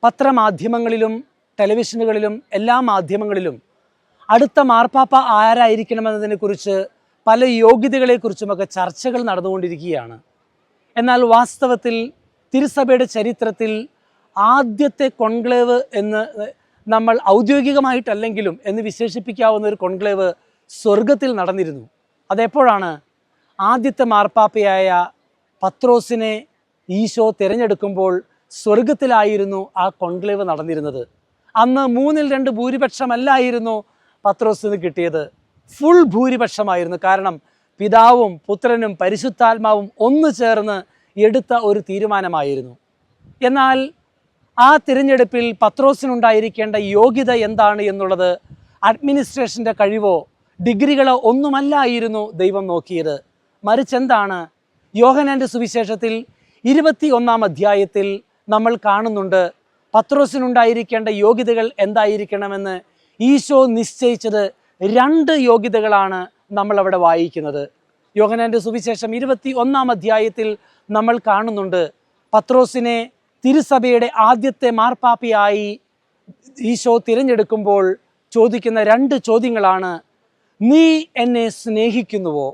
പത്രമാധ്യമങ്ങളിലും ടെലിവിഷനുകളിലും എല്ലാ മാധ്യമങ്ങളിലും അടുത്ത മാർപ്പാപ്പ ആരായിരിക്കണമെന്നതിനെക്കുറിച്ച് പല യോഗ്യതകളെക്കുറിച്ചുമൊക്കെ ചർച്ചകൾ നടന്നുകൊണ്ടിരിക്കുകയാണ്. എന്നാൽ വാസ്തവത്തിൽ തിരുസഭയുടെ ചരിത്രത്തിൽ ആദ്യത്തെ കോൺക്ലേവ് എന്ന് നമ്മൾ ഔദ്യോഗികമായിട്ടല്ലെങ്കിലും എന്ന് വിശേഷിപ്പിക്കാവുന്ന ഒരു കോൺക്ലേവ് സ്വർഗത്തിൽ നടന്നിരുന്നു. അതെപ്പോഴാണ്? ആദ്യത്തെ മാർപ്പാപ്പയായ പത്രോസിനെ ഈശോ തിരഞ്ഞെടുക്കുമ്പോൾ സ്വർഗത്തിലായിരുന്നു ആ കോൺക്ലേവ് നടന്നിരുന്നത്. അന്ന് 2/3 ഭൂരിപക്ഷമല്ലായിരുന്നു പത്രോസിന് കിട്ടിയത്, ഫുൾ ഭൂരിപക്ഷമായിരുന്നു. കാരണം പിതാവും പുത്രനും പരിശുദ്ധാത്മാവും ഒന്നു ചേർന്ന് എടുത്ത ഒരു തീരുമാനമായിരുന്നു. എന്നാൽ ആ തിരഞ്ഞെടുപ്പിൽ പത്രോസിനുണ്ടായിരിക്കേണ്ട യോഗ്യത എന്താണ് എന്നുള്ളത് അഡ്മിനിസ്ട്രേഷൻ്റെ കഴിവോ ഡിഗ്രികളോ ഒന്നുമല്ലായിരുന്നു ദൈവം നോക്കിയത്. മറിച്ചെന്താണ്? യോഹന്നാൻ്റെ സുവിശേഷത്തിൽ 21-ാം അധ്യായത്തിൽ നമ്മൾ കാണുന്നുണ്ട് പത്രോസിനുണ്ടായിരിക്കേണ്ട യോഗ്യതകൾ എന്തായിരിക്കണമെന്ന്. ഈശോ നിശ്ചയിച്ചത് 2 യോഗ്യതകളാണ് നമ്മളവിടെ വായിക്കുന്നത്. യോഹന്നാൻ്റെ സുവിശേഷം 21-ാം അധ്യായത്തിൽ നമ്മൾ കാണുന്നുണ്ട് പത്രോസിനെ തിരുസഭയുടെ ആദ്യത്തെ മാർപ്പാപ്പയായി ഈശോ തിരഞ്ഞെടുക്കുമ്പോൾ ചോദിക്കുന്ന 2 ചോദ്യങ്ങളാണ്. നീ എന്നെ സ്നേഹിക്കുന്നുവോ?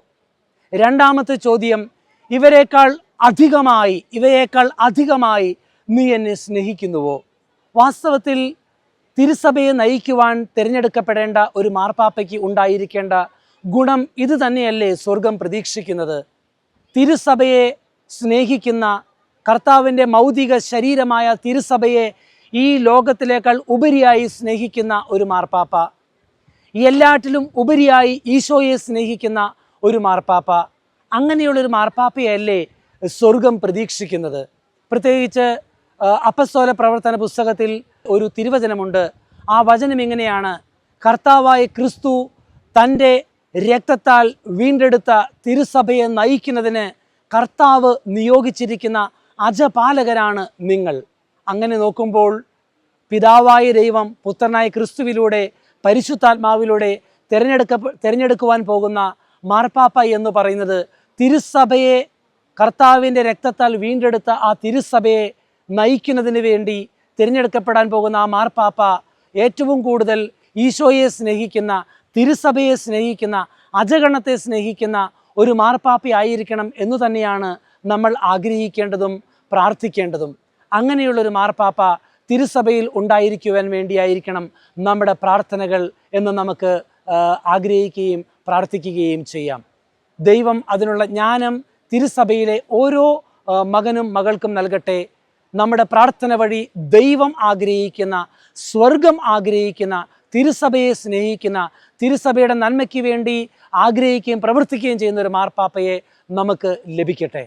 രണ്ടാമത്തെ ചോദ്യം, ഇവയേക്കാൾ അധികമായി നീ എന്നെ സ്നേഹിക്കുന്നുവോ? വാസ്തവത്തിൽ തിരുസഭയെ നയിക്കുവാൻ തിരഞ്ഞെടുക്കപ്പെടേണ്ട ഒരു മാർപ്പാപ്പയ്ക്ക് ഉണ്ടായിരിക്കേണ്ട ഗുണം ഇത് തന്നെയല്ലേ സ്വർഗം പ്രതീക്ഷിക്കുന്നത്? തിരുസഭയെ സ്നേഹിക്കുന്ന, കർത്താവിൻ്റെ മൗതിക ശരീരമായ തിരുസഭയെ ഈ ലോകത്തിലേക്കാൾ ഉപരിയായി സ്നേഹിക്കുന്ന ഒരു മാർപ്പാപ്പ, എല്ലാറ്റിലും ഉപരിയായി ഈശോയെ സ്നേഹിക്കുന്ന ഒരു മാർപ്പാപ്പ, അങ്ങനെയുള്ളൊരു മാർപ്പാപ്പയല്ലേ സ്വർഗം പ്രതീക്ഷിക്കുന്നത്? പ്രത്യേകിച്ച് അപ്പസ്തോല പ്രവർത്തന പുസ്തകത്തിൽ ഒരു തിരുവചനമുണ്ട്. ആ വചനം ഇങ്ങനെയാണ്: കർത്താവായ ക്രിസ്തു തൻ്റെ രക്തത്താൽ വീണ്ടെടുത്ത തിരുസഭയെ നയിക്കുന്നതിന് കർത്താവ് നിയോഗിച്ചിരിക്കുന്ന അജപാലകരാണ് നിങ്ങൾ. അങ്ങനെ നോക്കുമ്പോൾ പിതാവായ ദൈവം പുത്രനായ ക്രിസ്തുവിലൂടെ പരിശുദ്ധാത്മാവിലൂടെ തിരഞ്ഞെടുക്കുവാൻ പോകുന്ന മാർപ്പാപ്പ എന്ന് പറയുന്നത് തിരുസഭയെ, കർത്താവിൻ്റെ രക്തത്താൽ വീണ്ടെടുത്ത ആ തിരുസഭയെ നയിക്കുന്നതിന് വേണ്ടി തിരഞ്ഞെടുക്കപ്പെടാൻ പോകുന്ന ആ മാർപ്പാപ്പ ഏറ്റവും കൂടുതൽ ഈശോയെ സ്നേഹിക്കുന്ന, തിരുസഭയെ സ്നേഹിക്കുന്ന, അജഗണത്തെ സ്നേഹിക്കുന്ന ഒരു മാർപ്പാപ്പയായിരിക്കണം എന്നു തന്നെയാണ് നമ്മൾ ആഗ്രഹിക്കേണ്ടതും പ്രാർത്ഥിക്കേണ്ടതും. അങ്ങനെയുള്ളൊരു മാർപ്പാപ്പ തിരുസഭയിൽ ഉണ്ടായിരിക്കുവാൻ വേണ്ടിയായിരിക്കണം നമ്മുടെ പ്രാർത്ഥനകൾ എന്ന് നമുക്ക് ആഗ്രഹിക്കുകയും പ്രാർത്ഥിക്കുകയും ചെയ്യാം. ദൈവം അതിനുള്ള ജ്ഞാനം തിരുസഭയിലെ ഓരോ മകനും മകൾക്കും നൽകട്ടെ. നമ്മുടെ പ്രാർത്ഥന വഴി ദൈവം ആഗ്രഹിക്കുന്ന, സ്വർഗം ആഗ്രഹിക്കുന്ന, തിരുസഭയെ സ്നേഹിക്കുന്ന, തിരുസഭയുടെ നന്മയ്ക്ക് വേണ്ടി ആഗ്രഹിക്കുകയും പ്രവർത്തിക്കുകയും ചെയ്യുന്ന ഒരു മാർപ്പാപ്പയെ നമുക്ക് ലഭിക്കട്ടെ.